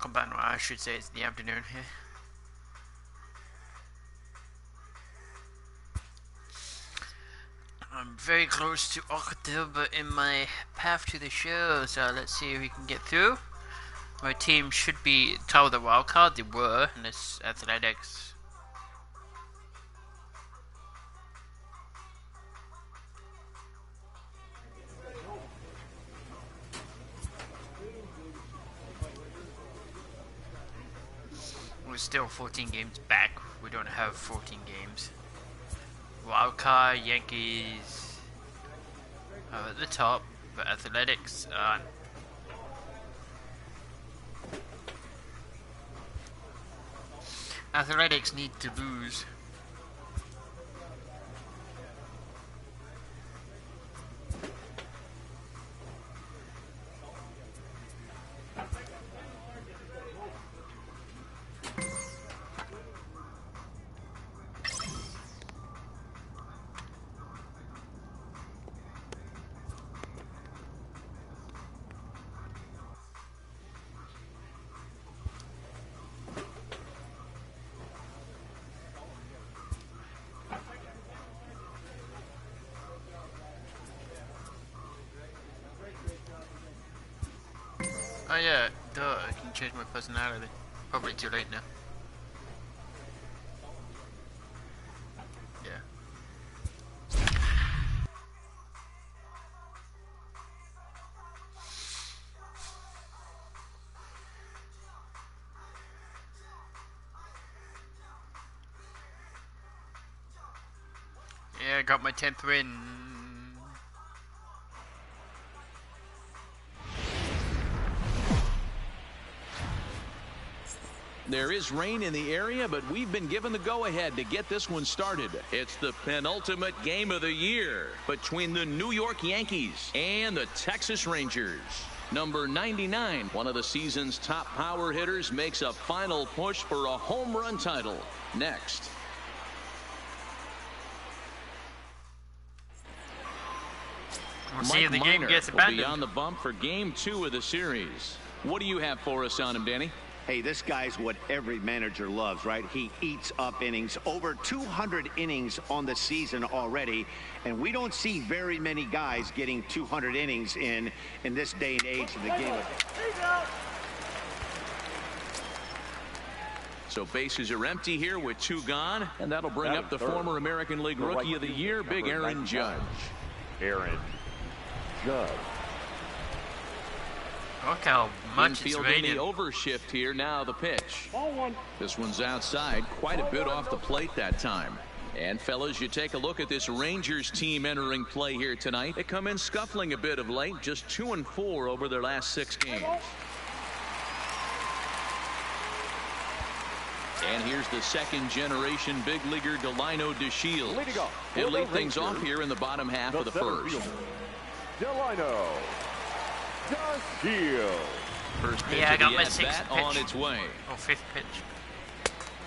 Combined, I should say it's the afternoon here. I'm very close to October in my path to the show, so let's see if we can get through. My team should be top of the wild card. They were in this Athletics. We're still 14 games back. We don't have 14 games. Wildcard, Yankees are at the top, but Athletics aren't. Athletics need to lose. Oh yeah, duh, I can change my personality. Probably too late now. Yeah. Yeah, I got my 10th win. There is rain in the area, but we've been given the go-ahead to get this one started. It's the penultimate game of the year between the New York Yankees and the Texas Rangers. Number 99, one of the season's top power hitters, makes a final push for a home run title. Next. We'll see if the game gets will be abandoned. on the bump for game 2 of the series. What do you have for us on him, Danny? Hey, this guy's what every manager loves, right? He eats up innings. Over 200 innings on the season already. And we don't see very many guys getting 200 innings in this day and age of the game. So bases are empty here with 2 gone. And that'll bring up the former American League Rookie of the Year, Big Aaron Judge. Aaron Judge. Look how much it's Infield in raining. the overshift here. Now the pitch. Ball 1. This one's outside. Quite a bit off the plate that time. And fellas, you take a look at this Rangers team entering play here tonight. They come in scuffling a bit of late. Just 2-4 over their last 6 games. And here's the second-generation big leaguer Delino DeShields. He'll lead things off here in the bottom half of the first. Delino DeShields. First pitch Yeah, I of got the my at-bat 6th pitch. on its way. Oh, 5th pitch.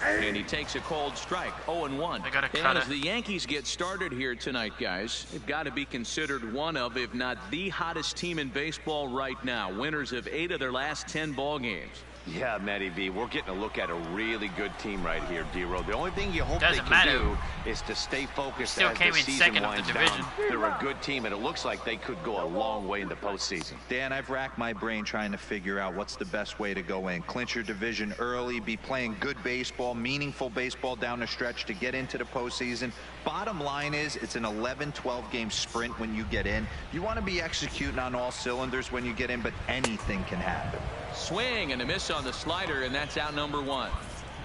And he takes a called strike, 0-1. I got a And cutter. as the Yankees get started here tonight, guys, they've got to be considered one of, if not the hottest team in baseball right now. Winners of 8 of their last 10 ball games. Yeah, Matty V, we're getting a look at a really good team right here, D-Row. The only thing you hope they Doesn't can matter. do is to stay focused Still as came the in season second of the winds division. down. They're a good team, and it looks like they could go a long way in the postseason. Dan, I've racked my brain trying to figure out what's the best way to go in. Clinch your division early, be playing good baseball, meaningful baseball down the stretch to get into the postseason. Bottom line is it's an 11-12 game sprint when you get in. You want to be executing on all cylinders when you get in, but anything can happen. Swing and a miss on the slider, and that's out number 1.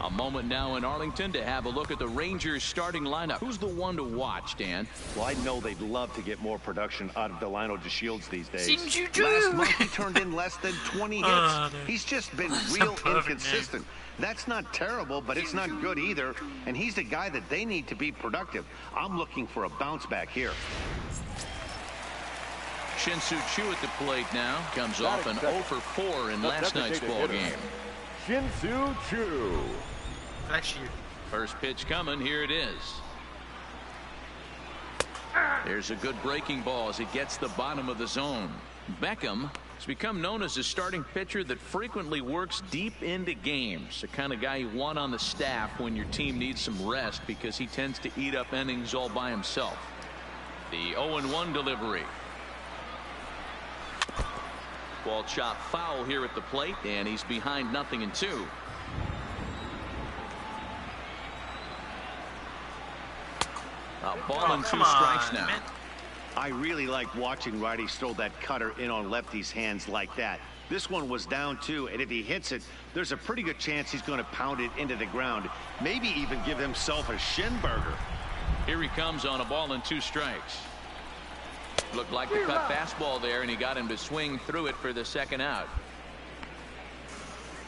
A moment now in Arlington to have a look at the Rangers starting lineup. Who's the one to watch, Dan? Well, I know they'd love to get more production out of Delino DeShields these days. Seems you do. Last month he turned in less than 20 hits. No. He's just been That's a real perfect inconsistent. That's not terrible, but it's not good either. And he's the guy that they need to be productive. I'm looking for a bounce back here. Shin-Soo Choo at the plate now. Comes off an 0 for 4 in last night's ball game. Shin-Soo Choo. Bless you. First pitch coming. Here it is. There's a good breaking ball as it gets the bottom of the zone. Beckham He's become known as a starting pitcher that frequently works deep into games. The kind of guy you want on the staff when your team needs some rest because he tends to eat up innings all by himself. The 0-1 delivery. Ball chopped foul here at the plate, and he's behind 0-2. A ball and 2 strikes now. Man. I really like watching righties throw that cutter in on lefty's hands like that. This one was down 2, and if he hits it, there's a pretty good chance he's going to pound it into the ground. Maybe even give himself a shin burger. Here he comes on a ball and 2 strikes. Looked like the cut fastball there, and he got him to swing through it for the second out.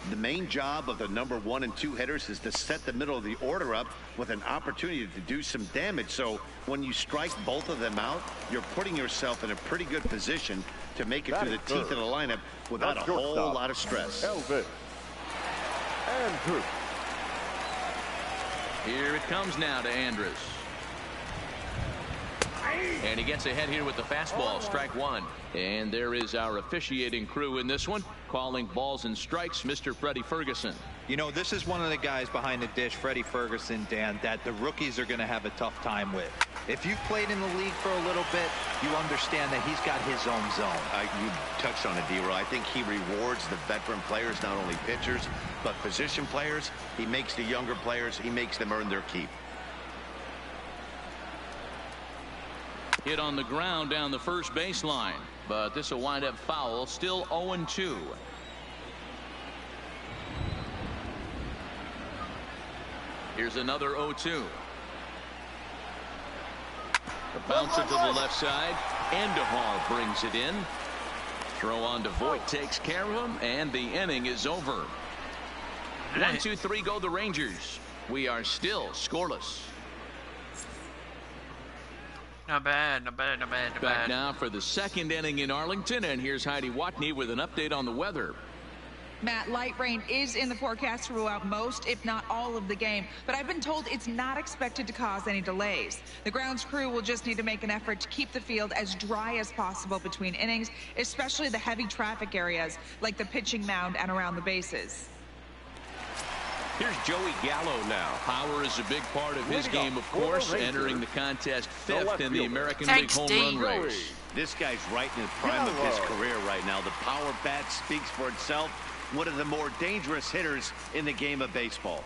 The main job of the number 1 and 2 hitters is to set the middle of the order up with an opportunity to do some damage. So when you strike both of them out, you're putting yourself in a pretty good position to make it through the teeth of the lineup without a whole lot of stress. Elvis Andrus. Here it comes now to Andrus. And he gets ahead here with the fastball, strike 1. And there is our officiating crew in this one, calling balls and strikes, Mr. Freddie Ferguson. You know, this is one of the guys behind the dish, Freddie Ferguson, Dan, that the rookies are going to have a tough time with. If you've played in the league for a little bit, you understand that he's got his own zone. You touched on it, D-Roy. I think he rewards the veteran players, not only pitchers, but position players. He makes the younger players, he makes them earn their keep. Hit on the ground down the first baseline, but this will wind up foul. Still 0-2. Here's another 0-2. The bouncer to the left side. Andujar brings it in. Throw on to Voit takes care of him, and the inning is over. 1-2-3 go the Rangers. We are still scoreless. Not bad, not bad, not bad, not Back bad. now for the second inning in Arlington, and here's Heidi Watney with an update on the weather. Matt, light rain is in the forecast throughout most, if not all, of the game, but I've been told it's not expected to cause any delays. The grounds crew will just need to make an effort to keep the field as dry as possible between innings, especially the heavy traffic areas like the pitching mound and around the bases. Here's Joey Gallo now. Power is a big part of his game, of course, entering the contest 5th in the American League home run race. This guy's right in the prime of his career right now. The power bat speaks for itself. One of the more dangerous hitters in the game of baseball.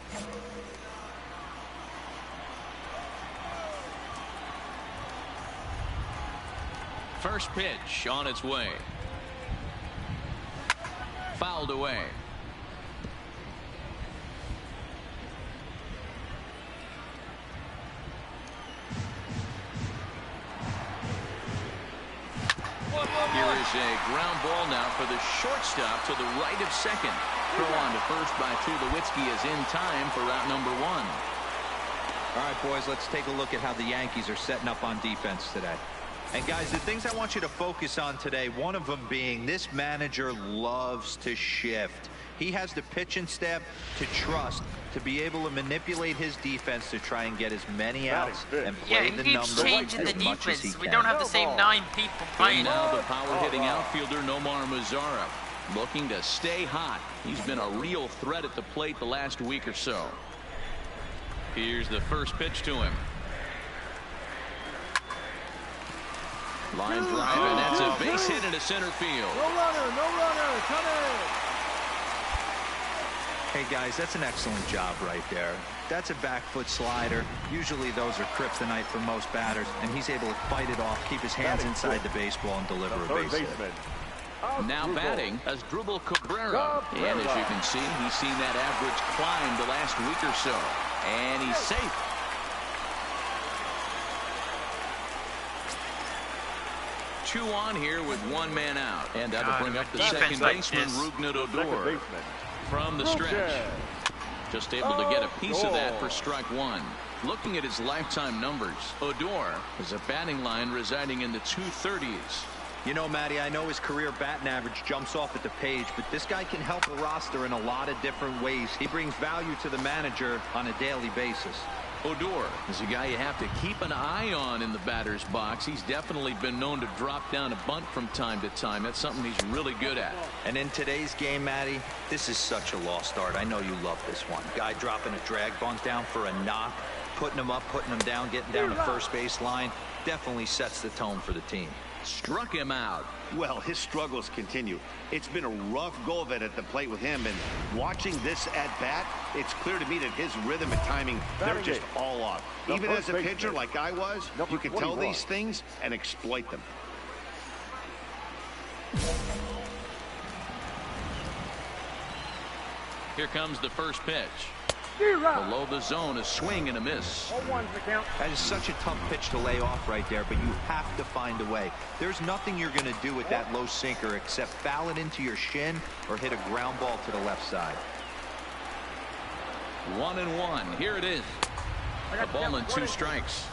First pitch on its way. Fouled away. Here is a ground ball now for the shortstop to the right of second. Throw on to first by Tulowitzki is in time for out number 1. All right, boys, let's take a look at how the Yankees are setting up on defense today. And, guys, the things I want you to focus on today, one of them being this manager loves to shift. He has the pitching staff to trust to be able to manipulate his defense to try and get as many outs and play the numbers changing as the much as he defense. can. We don't have the same 9 people playing. And now the power-hitting outfielder Nomar Mazara looking to stay hot. He's been a real threat at the plate the last week or so. Here's the first pitch to him. Line drive, and that's a base hit into center field. No runner, coming. Hey, guys, that's an excellent job right there. That's a back foot slider. Usually those are kryptonite for most batters, and he's able to fight it off, keep his hands inside the baseball, and deliver a base hit. Now batting as Asdrubal Cabrera. And as you can see, he's seen that average climb the last week or so. And he's safe. Two on here with 1 man out. And that'll bring up the second baseman, Rougned Odor, from the stretch. Just able to get a piece of that for strike 1. Looking at his lifetime numbers, Odor has a batting line residing in the 230s. You know, Matty, I know his career batting average jumps off at the page, but this guy can help the roster in a lot of different ways. He brings value to the manager on a daily basis. Odor is a guy you have to keep an eye on in the batter's box. He's definitely been known to drop down a bunt from time to time. That's something he's really good at. And in today's game, Matty, this is such a lost art. I know you love this one. Guy dropping a drag bunt down for a knock, putting him up, putting him down, getting down the first base line. Definitely sets the tone for the team. Struck him out. Well, his struggles continue. It's been a rough go of it at the plate with him, and watching this at bat, it's clear to me that his rhythm and timing, they're just all off. Even as a pitcher like I was, you can tell these things and exploit them. Here comes the first pitch. Below the zone, a swing and a miss. That is such a tough pitch to lay off right there, but you have to find a way. There's nothing you're going to do with that low sinker except foul it into your shin or hit a ground ball to the left side. 1-1. Here it is. A ball and 2 strikes.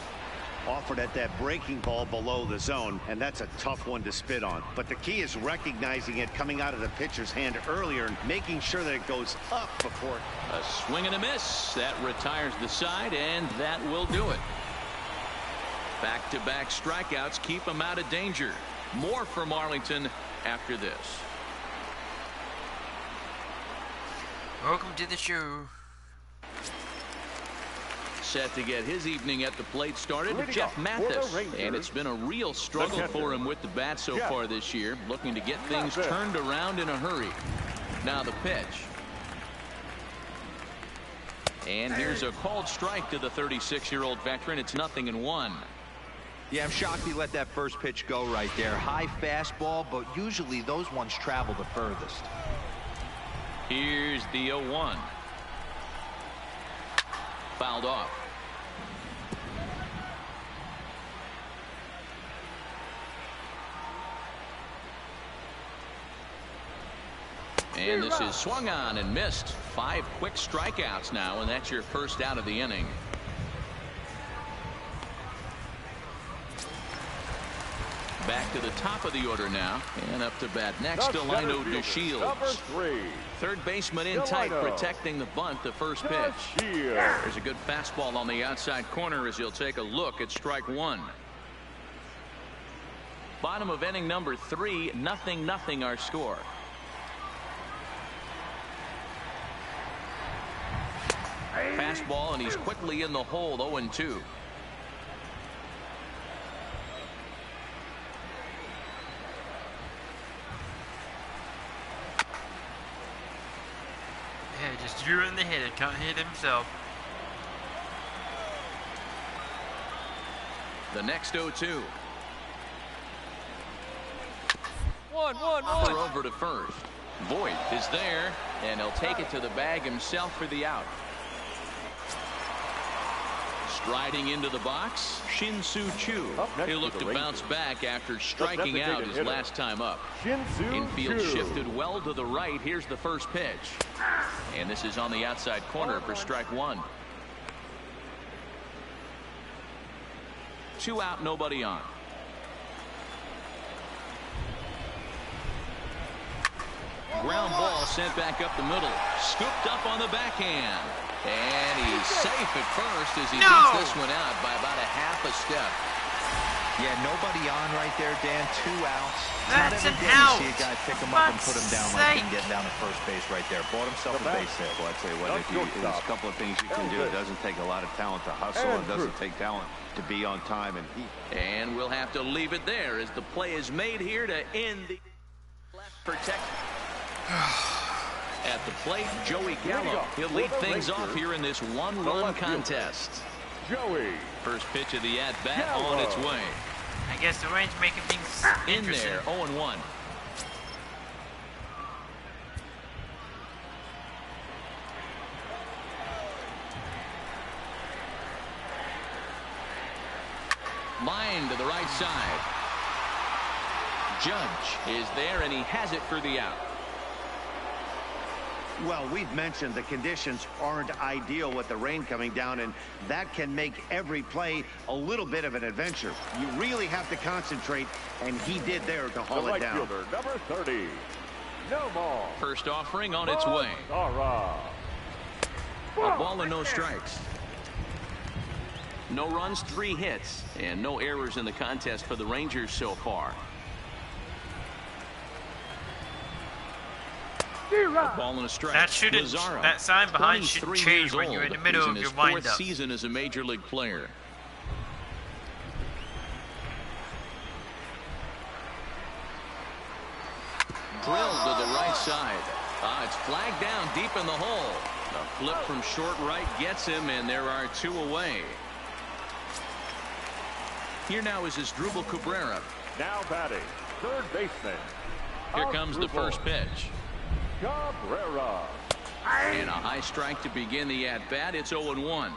Offered at that breaking ball below the zone, and that's a tough one to spit on. But the key is recognizing it coming out of the pitcher's hand earlier and making sure that it goes up before. A swing and a miss. That retires the side, and that will do it. Back-to-back strikeouts keep him out of danger. More from Arlington after this. Welcome to the show. Set to get his evening at the plate started, Jeff Mathis, and it's been a real struggle for him with the bat so far this year, looking to get things turned around in a hurry. Now the pitch. And here's a called strike to the 36-year-old veteran. It's 0-1. Yeah, I'm shocked he let that first pitch go right there. High fastball, but usually those ones travel the furthest. Here's the 0-1. Fouled off. And this is swung on and missed. 5 quick strikeouts now, and that's your first out of the inning. Back to the top of the order now, and up to bat next, Delino DeShields. Third baseman in tight, protecting the bunt, the first pitch. There's a good fastball on the outside corner as he'll take a look at strike 1. Bottom of inning number 3, 0-0 our score. Fastball, and he's quickly in the hole. 0-2. Yeah, just drew in the head. It can't hit himself. The next 0-2. 1-1-1. Over to first. Voit is there, and he'll take it to the bag himself for the out. Striding into the box, Shin-Soo Choo. He'll look to bounce back after striking out his last time up. Infield shifted well to the right. Here's the first pitch. And this is on the outside corner for strike 1. 2 out, nobody on. Ground ball sent back up the middle. Scooped up on the backhand. And he's safe at first as he beats this one out by about a half a step. Yeah, nobody on right there, Dan. 2 outs. That's an out. See a guy pick him up and put him down like he can get down to first base right there. Bought himself a base hit. Well, I tell you what, there's a couple of things you can do. It doesn't take a lot of talent to hustle. It doesn't take talent to be on time. And we'll have to leave it there as the play is made here to end the left protect. At the plate, Joey Gallo. He'll lead things off here in this one-run contest. First pitch of the at-bat on its way. I guess the range making things In there, 0-1. Line to the right side. Judge is there, and he has it for the out. Well, we've mentioned the conditions aren't ideal with the rain coming down, and that can make every play a little bit of an adventure. You really have to concentrate, and he did there to haul it down. Fielder, number 30, no more. First offering on its way. A ball and no strikes. No runs, 3 hits, and no errors in the contest for the Rangers so far. A ball and a strike. That shouldn't. Lazaro, That sign behind shouldn't 23 change years when you're in old. the middle He's of in your his 4th windup. season as a major league player. Drilled to the right side. It's flagged down deep in the hole. A flip from short right gets him, and there are 2 away. Here now is Asdrubal Cabrera. Now batting, third baseman. Here comes the first pitch. Cabrera. And a high strike to begin the at-bat. It's 0-1.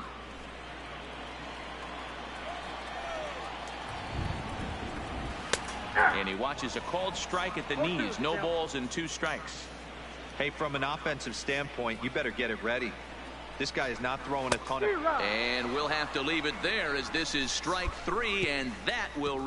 And he watches a called strike at the knees. No balls and 2 strikes. Hey, from an offensive standpoint, you better get it ready. This guy is not throwing a ton of... And we'll have to leave it there as this is strike 3, and that will...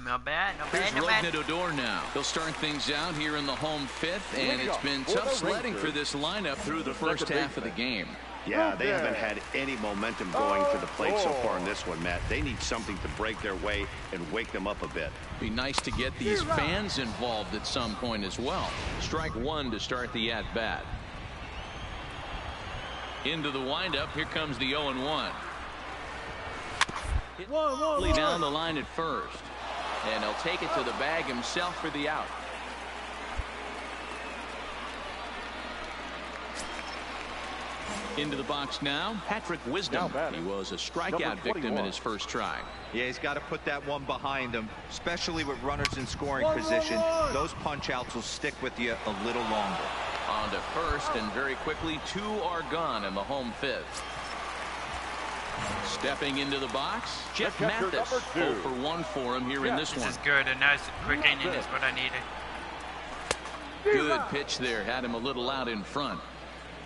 Not bad, not Here's bad, not bad. Rougned Odor now. He'll start things out here in the home 5th, and it's been tough sledding for this lineup through the first half of the game. Yeah, they haven't had any momentum going to the plate so far in this one, Matt. They need something to break their way and wake them up a bit. Be nice to get these fans involved at some point as well. Strike 1 to start the at-bat. Into the windup. Here comes the 0-1. Down the line at first. And he'll take it to the bag himself for the out. Into the box now, Patrick Wisdom. He was a strikeout victim in his first try. Yeah, he's got to put that one behind him, especially with runners in scoring position. Those punch-outs will stick with you a little longer. On to first, and very quickly, 2 are gone in the home 5th. Stepping into the box, Jeff Mathis. 0 for 1 for him here in this one. This is good. A nice quick inning is what I needed. Good pitch there. Had him a little out in front.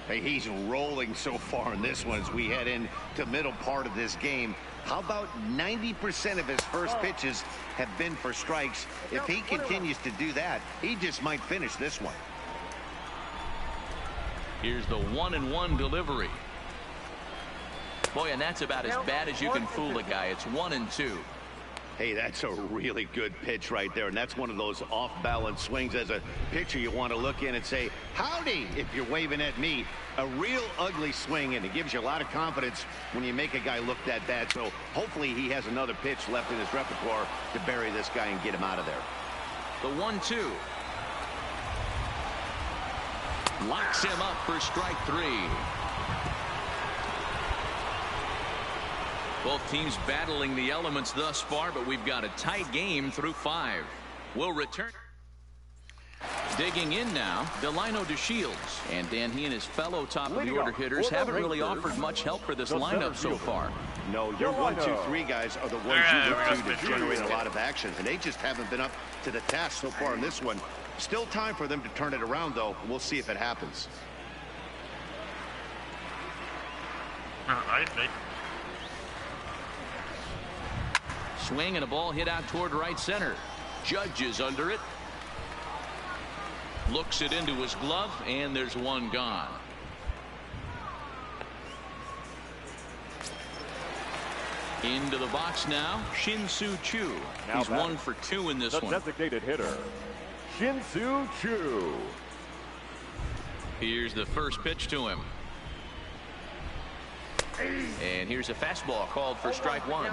Hey, he's rolling so far in this one as we head into middle part of this game. How about 90% of his first pitches have been for strikes? If he continues to do that, he just might finish this one. Here's the 1-1 delivery. Boy, and that's about as bad as you can fool a guy. It's 1-2. Hey, that's a really good pitch right there, and that's one of those off-balance swings. As a pitcher, you want to look in and say, howdy, if you're waving at me. A real ugly swing, and it gives you a lot of confidence when you make a guy look that bad. So hopefully he has another pitch left in his repertoire to bury this guy and get him out of there. The 1-2. Locks him up for strike 3. Both teams battling the elements thus far, but we've got a tight game through 5. We'll return. Digging in now, Delino DeShields. And Dan, he and his fellow top-of-the-order hitters haven't really offered much help for this lineup so far. No, your 1, 2, 3 guys are the ones you look to generate a lot of action, and they just haven't been up to the task so far in this one. Still time for them to turn it around, though. We'll see if it happens. I think. Swing and a ball hit out toward right center. Judge is under it. Looks it into his glove, and there's one gone. Into the box now, Shin-Soo Choo. He's 1 for 2 in this one. The designated hitter, Shin-Soo Choo. Here's the first pitch to him. And here's a fastball called for strike 1.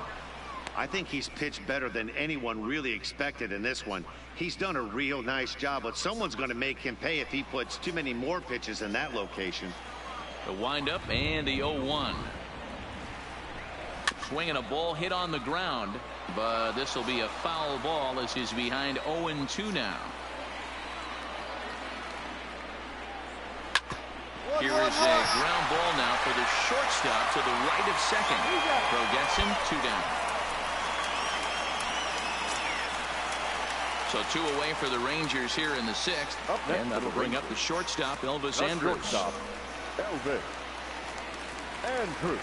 I think he's pitched better than anyone really expected in this one. He's done a real nice job, but someone's going to make him pay if he puts too many more pitches in that location. The windup and the 0-1. Swinging a ball hit on the ground, but this will be a foul ball as he's behind 0-2 now. Here is a ground ball now for the shortstop to the right of second. Throw gets him 2 down. So 2 away for the Rangers here in the 6th. And that'll bring up the shortstop, Elvis Andrus. Elvis Andrus.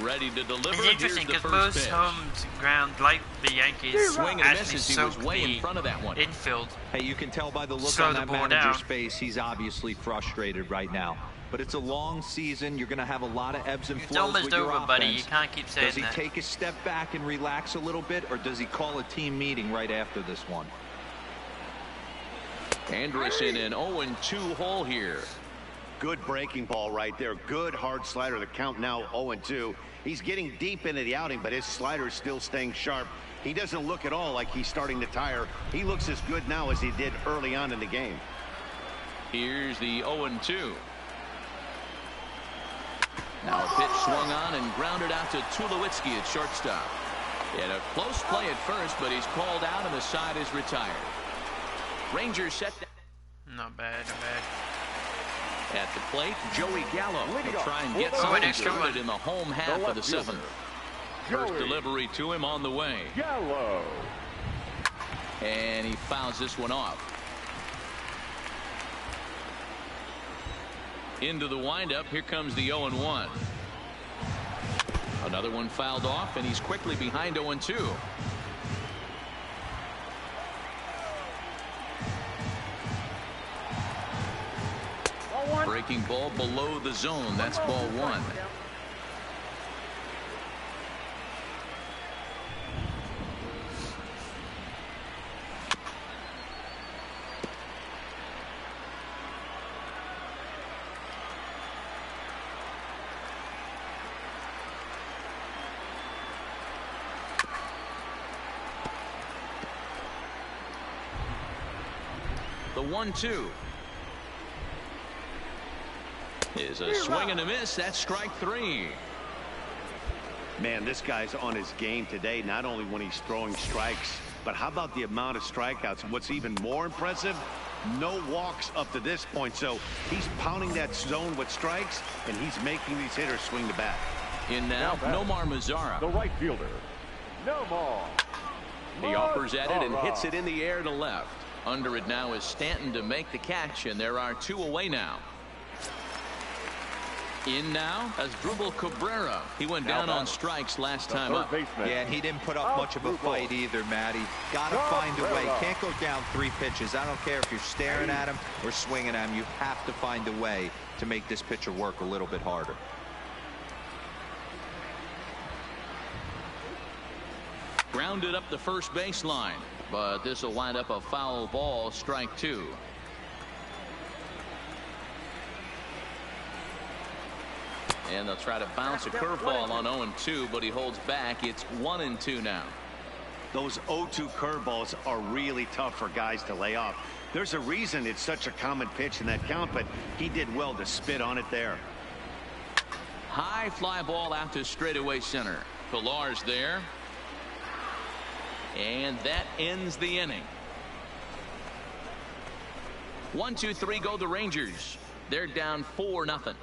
Ready to deliver. It's interesting because most home ground, like the Yankees, swing and actually misses. He was way in front of that one. Infield. Hey, you can tell by the look Slow on the that ball manager's down. face, he's obviously frustrated right now. But it's a long season. You're going to have a lot of ebbs and It's flows almost with your over, buddy. offense. You can't keep saying Does he that. take a step back and relax a little bit, or does he call a team meeting right after this one? Anderson in 0-2 hole here. Good breaking ball right there. Good hard slider. The count now 0-2. He's getting deep into the outing, but his slider is still staying sharp. He doesn't look at all like he's starting to tire. He looks as good now as he did early on in the game. Here's the 0-2. Now a pitch swung on and grounded out to Tulowitzki at shortstop. He had a close play at first, but he's called out and the side is retired. Rangers set down. Not bad, not bad. At the plate, Joey Gallo will try and get Oh, an something extra started one. in the home half of the seventh. First Joey delivery to him on the way. Gallo. And he fouls this one off. Into the windup. Here comes the 0-1. Another one fouled off, and he's quickly behind 0-2. Breaking ball below the zone. That's ball one. The 1-2 is a swing and a miss. That's strike three. Man, this guy's on his game today, not only when he's throwing strikes, but how about the amount of strikeouts? What's even more impressive, no walks up to this point. So he's pounding that zone with strikes, and he's making these hitters swing the bat. In now, Nomar Mazara. The right fielder, Nomar. He offers at it and hits it in the air to left. Under it now is Stanton to make the catch, and there are two away now. In now as Asdrubal Cabrera. He went down on strikes last time up. Yeah, and he didn't put up much of a fight either, Matty. Gotta find a way. Can't go down 3 pitches. I don't care if you're staring at him or swinging at him. You have to find a way to make this pitcher work a little bit harder. Grounded up the first baseline, but this will wind up a foul ball. Strike two. And they'll try to bounce a curveball on 0-2, but he holds back. It's 1-2 now. Those 0-2 curveballs are really tough for guys to lay off. There's a reason it's such a common pitch in that count, but he did well to spit on it there. High fly ball out to straightaway center. Pillar's there. And that ends the inning. 1-2-3 go the Rangers. They're down 4-0.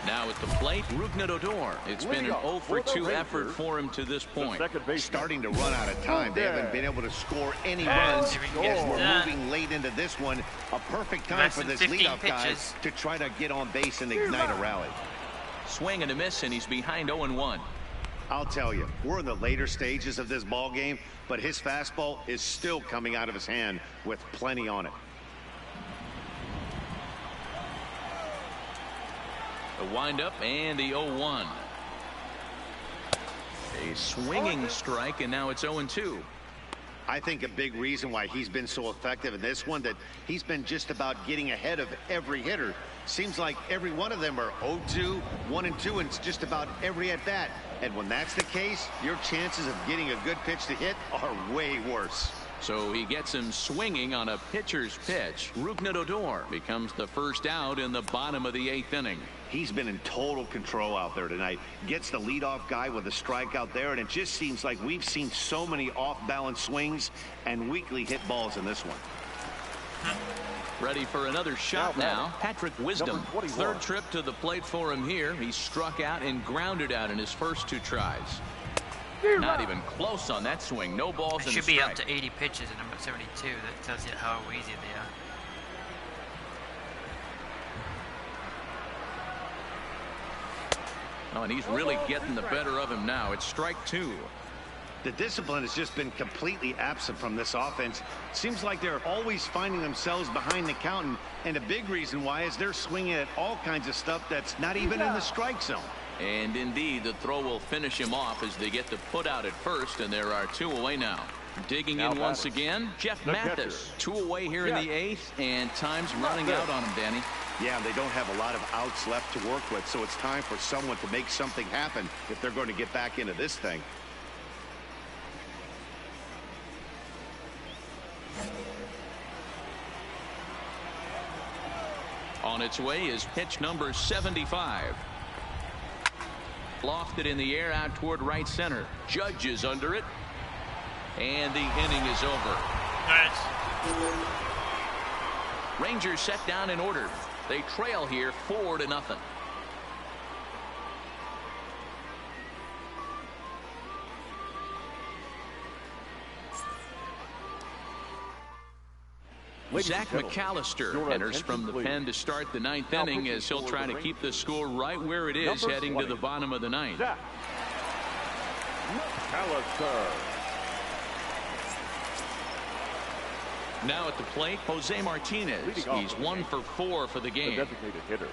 Now at the plate, Rougned Odor. It's been an 0-for-2 effort for him to this point. Starting to run out of time. They haven't been able to score any runs. We're moving late into this one. A perfect time for this leadoff guy to try to get on base and ignite a rally. Swing and a miss, and he's behind 0-1. I'll tell you, we're in the later stages of this ball game, but his fastball is still coming out of his hand with plenty on it. The windup and the 0-1. A swinging strike, and now it's 0-2. I think a big reason why he's been so effective in this one, that he's been just about getting ahead of every hitter. Seems like every one of them are 0-2, 1-2, and it's just about every at bat. And when that's the case, your chances of getting a good pitch to hit are way worse. So he gets him swinging on a pitcher's pitch. Rougned Odor becomes the first out in the bottom of the 8th inning. He's been in total control out there tonight. Gets the leadoff guy with a strikeout there, and it just seems like we've seen so many off-balance swings and weakly hit balls in this one. Ready for another shot now. Patrick Wisdom. Third trip to the plate for him here. He struck out and grounded out in his first 2 tries. Not even close on that swing. No balls in the strike. Should be up to 80 pitches at number 72. That tells you how easy they are. Oh, and he's really getting the better of him now. It's strike 2. The discipline has just been completely absent from this offense. Seems like they're always finding themselves behind the count, and a big reason why is they're swinging at all kinds of stuff that's not even in the strike zone. And indeed, the throw will finish him off as they get the put out at first, and there are 2 away now. Digging in once again, Jeff Mathis. 2 away here in the 8th, and time's running out on him, Danny. Yeah, they don't have a lot of outs left to work with, so it's time for someone to make something happen if they're going to get back into this thing. On its way is pitch number 75. Lofted in the air out toward right center. Judge is under it. And the inning is over. Nice. Rangers set down in order. They trail here 4-0. Zach McAllister enters from the pen to start the 9th inning as he'll try to keep the score right where it is heading to the bottom of the 9th. Zach McAllister. Now at the plate, Jose Martinez. He's 1 for 4 for the game. The designated hitter,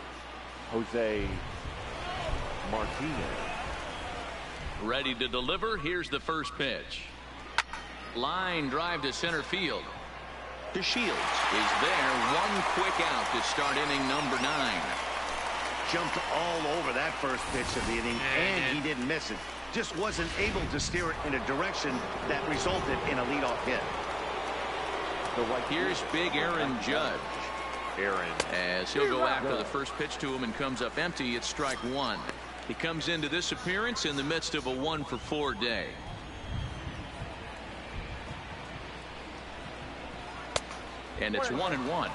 Jose Martinez. Ready to deliver. Here's the first pitch. Line drive to center field. DeShields is there. 1 quick out to start inning number 9. Jumped all over that first pitch of the inning, and he didn't miss it. Just wasn't able to steer it in a direction that resulted in a leadoff hit. Here's big Aaron Judge. As he'll go after the first pitch to him and comes up empty. It's strike 1. He comes into this appearance in the midst of a 1 for 4 day. And it's 1-1.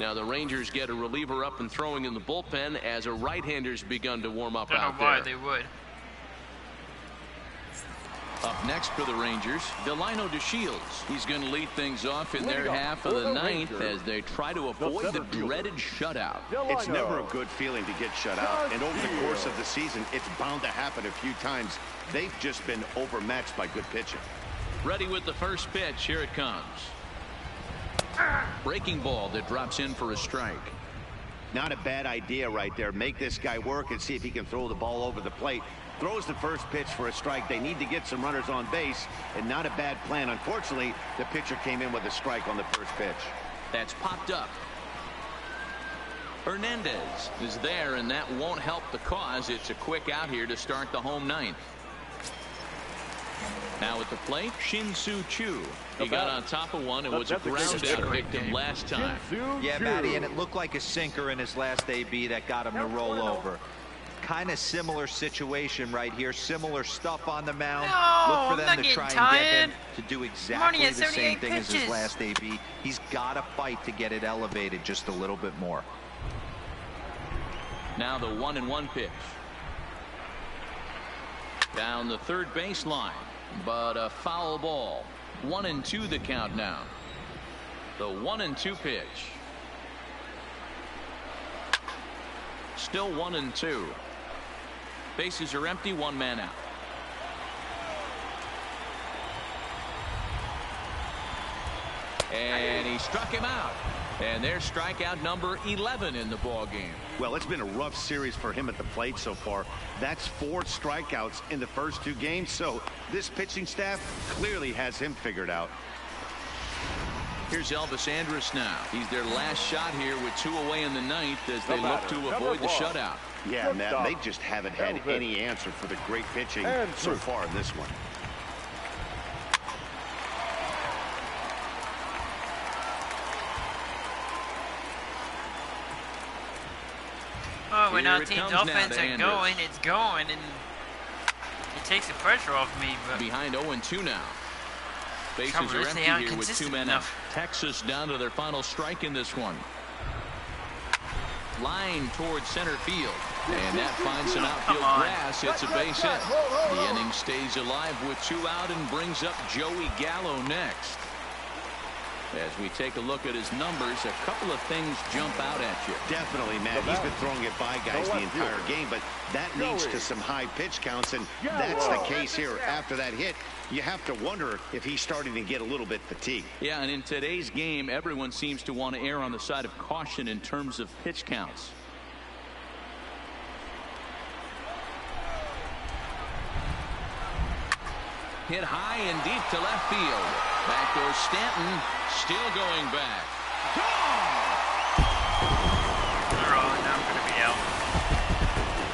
Now the Rangers get a reliever up and throwing in the bullpen as a right-hander's begun to warm up out there. I don't know why they would. Up next for the Rangers, Delino DeShields. He's going to lead things off in their half of the 9th as they try to avoid the dreaded shutout. It's never a good feeling to get shut out, and over the course of the season, it's bound to happen a few times. They've just been overmatched by good pitching. Ready with the first pitch. Here it comes. Breaking ball that drops in for a strike. Not a bad idea right there. Make this guy work and see if he can throw the ball over the plate. Throws the first pitch for a strike. They need to get some runners on base, and not a bad plan. Unfortunately, the pitcher came in with a strike on the first pitch. That's popped up. Hernandez is there, and that won't help the cause. It's a quick out here to start the home 9th. Now at the plate, Shin-Soo Choo. He got on top of one and was a ground out victim last time. Yeah, Matty, and it looked like a sinker in his last AB that got him to roll over. Kind of similar situation right here. Similar stuff on the mound. No, look for them to try and get him to do exactly the same thing as his last AB. He's got to fight to get it elevated just a little bit more. Now the 1-1 pitch. Down the third baseline, but a foul ball. 1-2 the count now. The 1-2 pitch. Still 1-2. Bases are empty, 1 man out. And he struck him out. And there's strikeout number 11 in the ball game. Well, it's been a rough series for him at the plate so far. That's 4 strikeouts in the first 2 games. So this pitching staff clearly has him figured out. Here's Elvis Andrus now. He's their last shot here with 2 away in the 9th as they look to avoid the shutout. Yeah, Matt, they just haven't had any answer for the great pitching so far in this one. Oh, when our team's offense are going, it's going, and it takes the pressure off me. But behind 0-2 now. Bases are empty here with 2 men out. Texas down to their final strike in this one. Line towards center field. And that finds some outfield grass. It's a base hit. The inning stays alive with 2 out and brings up Joey Gallo next. As we take a look at his numbers, a couple of things jump out at you. Definitely, Matt. He's been throwing it by guys the entire game, but that leads to some high pitch counts, and that's the case here. After that hit, you have to wonder if he's starting to get a little bit fatigued. Yeah, and in today's game, everyone seems to want to err on the side of caution in terms of pitch counts. Hit high and deep to left field. Back goes Stanton, still going back. Now I'm going to be out.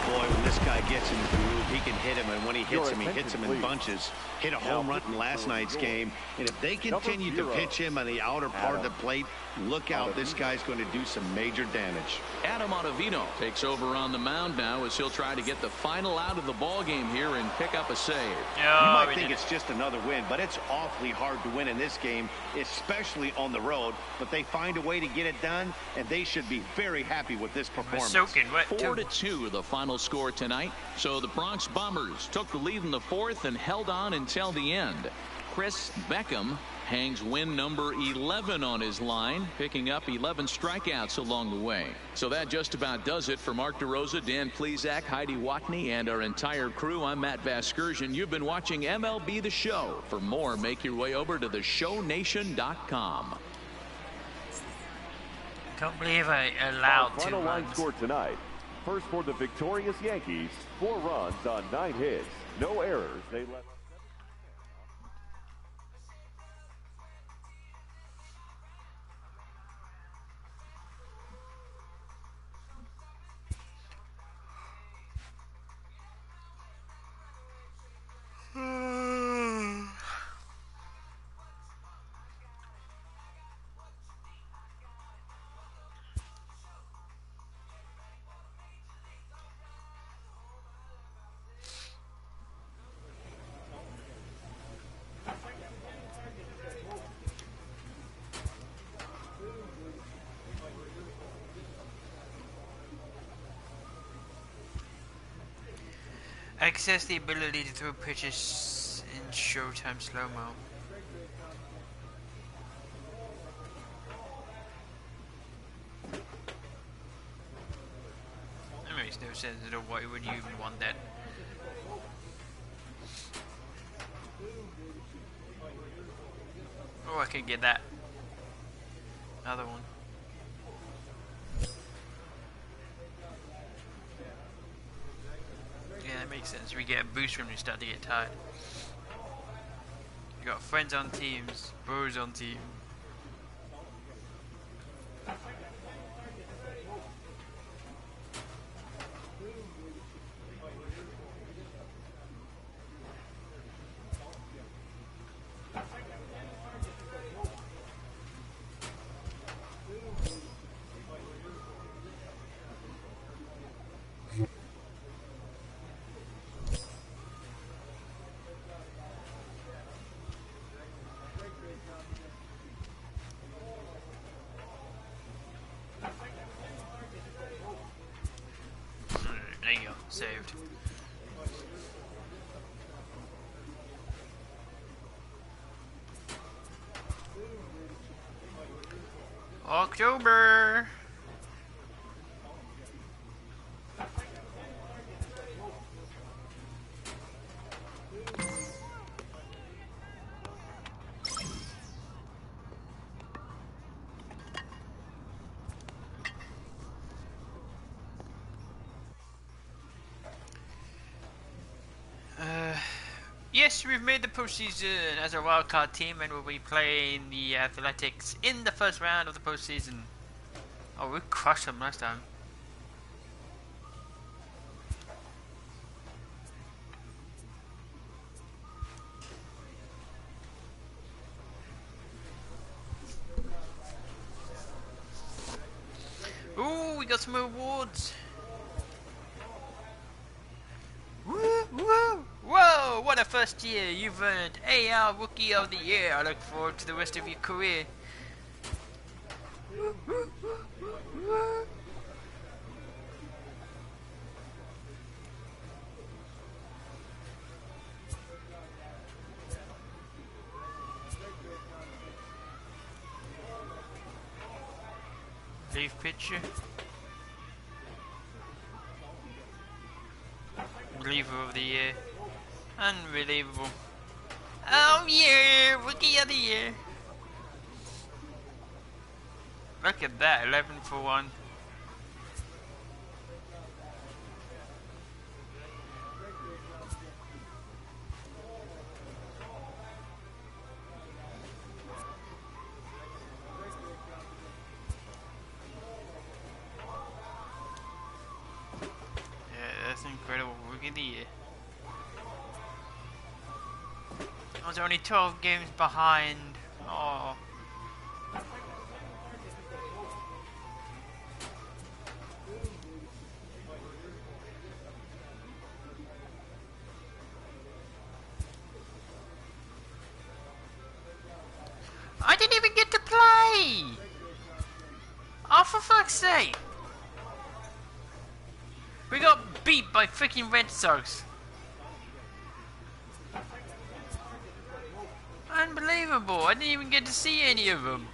Boy, when this guy gets in the groove, he can hit him, and when he hits him in bunches. Hit a home run in last night's game, and if they continue to pitch him on the outer part of the plate, look out, this guy's going to do some major damage. Adam Ottavino takes over on the mound now as he'll try to get the final out of the ball game here and pick up a save. You might think it's just another win, but it's awfully hard to win in this game, especially on the road. But they find a way to get it done, and they should be very happy with this performance. Soaking wet, 4-2 the final score tonight. So the Bronx Bombers took the lead in the fourth and held on until the end. Chris Beckham hangs win number 11 on his line, picking up 11 strikeouts along the way. So that just about does it for Mark DeRosa, Dan Plesac, Heidi Watney, and our entire crew. I'm Matt Vasgersian. You've been watching MLB The Show. For more, make your way over to theshownation.com. Can't believe I allowed Our final line score tonight. First for the victorious Yankees, 4 runs on 9 hits, no errors. They left. Access the ability to throw pitches in Showtime slow-mo. That makes no sense at all. Why would you even want that? Oh, I can get that. Another one. Yeah, that makes sense. We get a boost when we start to get tired. You got friends on teams, bros on team. There you go, saved. October. Yes, we've made the postseason as a wildcard team, and we'll be playing the Athletics in the first round of the postseason. Oh, we crushed them last time. Ooh, we got some awards. Woo, woo. Whoa, what a first year. You've earned AL Rookie of the Year. I look forward to the rest of your career. Leaf pitcher. Reliever of the year. Unbelievable. Oh yeah, rookie of the year. Look at that, 11 for 1. That's incredible. Rookie of the year. I was only 12 games behind. Oh. I didn't even get to play. Oh, for fuck's sake. We got beat by freaking Red Sox. Unbelievable. I didn't even get to see any of them.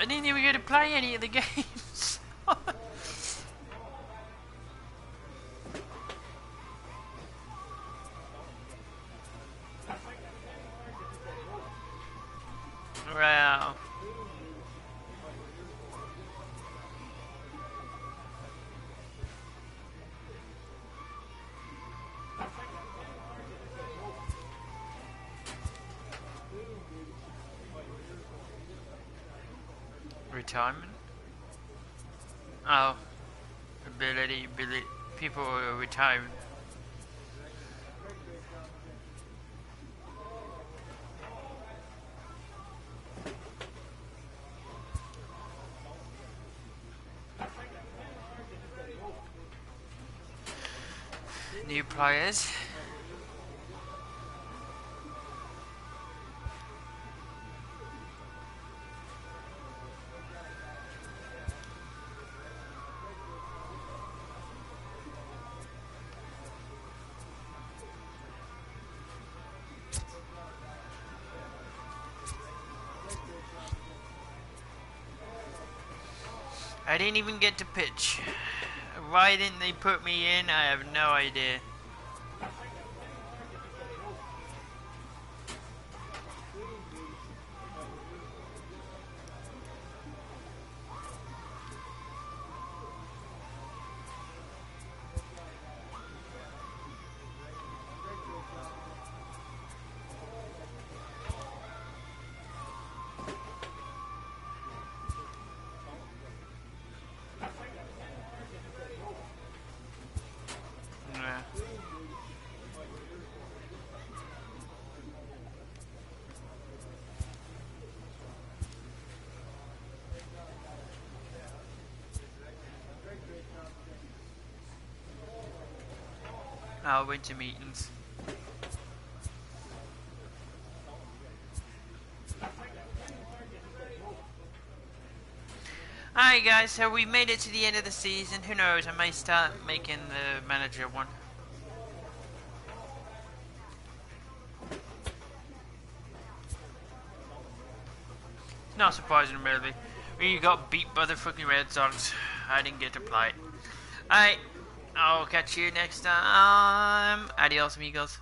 I didn't even get to play any of the games. Wow. Retirement? Oh. Ability, people are retiring. New players. I didn't even get to pitch. Why didn't they put me in? I have no idea. Our winter meetings. Alright guys, so we made it to the end of the season. Who knows, I may start making the manager one. Not surprising really. We got beat by the fucking Red Sox. I didn't get to play. Alright. I'll catch you next time. Adios, amigos.